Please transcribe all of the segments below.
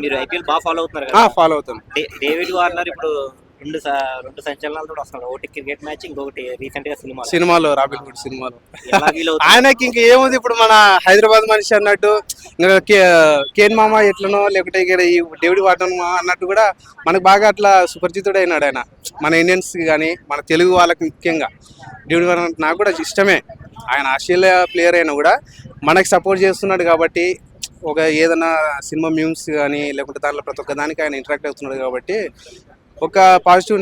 మీరు ఐపీఎల్ బాగా ఫాలో అవుతున్నారు కదా? ఫాలో అవుతాం. డేవిడ్ వార్నర్ ఇప్పుడు రెండు సంచలనాలతో వస్తున్నాడు. ఒకటి క్రికెట్ మ్యాచ్, ఇంకొకటి రీసెంట్ గా సినిమాలో రాబిన్ హుడ్ సినిమాలో ఎలా ఫీల్ అవుతుంది? ఆయనకి ఇంక ఏముంది, ఇప్పుడు మన హైదరాబాద్ మనిషి అన్నట్టు, ఇంకా కేన్ మామ ఎట్లనో, లేకుంటే ఇక్కడ ఈ డేవిడ్ వార్నర్ అన్నట్టు కూడా మనకు బాగా అట్లా సుపరిచితుడు అయినాడు ఆయన. మన ఇండియన్స్ కానీ మన తెలుగు వాళ్ళకి ముఖ్యంగా డేవిడ్ వార్నర్ నాకు కూడా ఇష్టమే. ఆయన ఆస్ట్రేలియా ప్లేయర్ అయినా కూడా మనకి సపోర్ట్ చేస్తున్నాడు కాబట్టి, ఒక ఏదైనా సినిమా మ్యూమ్స్ కానీ లేకుంటే దాంట్లో ప్రతి ఒక్క దానికి ఆయన ఇంటరాక్ట్ అవుతున్నాడు కాబట్టి ఒక పాజిటివ్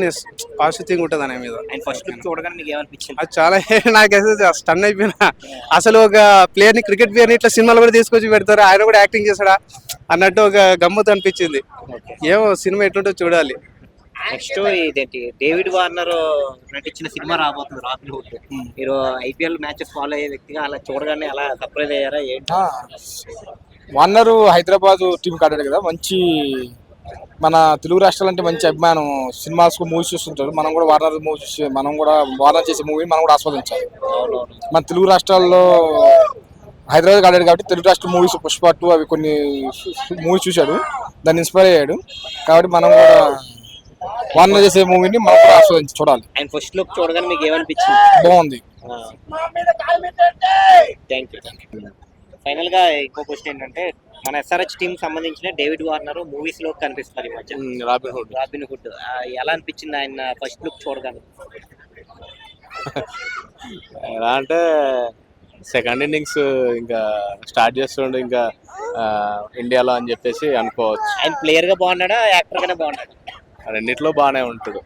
థింగ్ ఉంటుంది ఆయన మీద. ఆయన ఫస్ట్ లుక్ చూడగానే మీకు ఏమనిపించింది? అది చాలా నాకైతే స్టన్ అయిపోయినా. అసలు ఒక ప్లేయర్ని, క్రికెట్ ప్లేయర్ని ఇట్లా సినిమాలు కూడా తీసుకొచ్చి పెడతారు, ఆయన కూడా యాక్టింగ్ చేస్తాడా అన్నట్టు ఒక గమ్మత్ అనిపించింది. ఏమో సినిమా ఎట్లుంటో చూడాలి. నెక్స్ట్ ఇదేంటి, డేవిడ్ వార్నర్ నటించిన సినిమా రాబోతుంది రాబిన్ హుడ్. మీరు ఐపీఎల్ మ్యాచెస్ ఫాలో అయ్యే వ్యక్తిగా అలా చూడగానే అలా సర్ప్రైజ్ అయ్యారా ఏంటి? వార్నర్ హైదరాబాద్ టీం ఆడాడు కదా, మంచి మన తెలుగు రాష్ట్రాలంటే మంచి అభిమానం. సినిమాస్ మూవీస్ చూస్తుంటారు, మనం కూడా వార్నర్ మూవీ చూసి మనం కూడా వార్నర్ చేసే మూవీ మనం కూడా ఆస్వాదించాలి. మన తెలుగు రాష్ట్రాల్లో హైదరాబాద్ ఆడాడు కాబట్టి తెలుగు రాష్ట్ర మూవీస్ పుష్ప 2 అవి కొన్ని మూవీస్ చూశాడు, దాన్ని ఇన్స్పైర్ అయ్యాడు. కాబట్టి మనం కూడా వార్నర్ చేసే మూవీని మనం కూడా ఆస్వాదించి చూడాలి. ఆయన ఫస్ట్ లుక్ చూడగానే మీకు ఏమనిపించింది? బాగుంది. Thank you. ఫైనల్ గా ఇంకో క్వశ్చన్ ఏంటంటే, మన ఎస్ఆర్హెచ్ టీం సంబంధించిన డేవిడ్ వార్నర్ మూవీస్ లో కనిపిస్తారు ఈ మధ్య. రాబిన్ హుడ్ ఎలా అనిపించింది ఆయన ఫస్ట్ లుక్ చూడగానే? ఎలా అంటే సెకండ్ ఇన్నింగ్స్ ఇంకా స్టార్ట్ చేస్తుండే ఇంకా ఇండియాలో అని చెప్పేసి అనుకోవచ్చు. ఆయన ప్లేయర్ గా బాగున్నాడా, యాక్టర్ గానే బాగున్నాడా? రెండిట్లో బాగానే ఉంటుంది.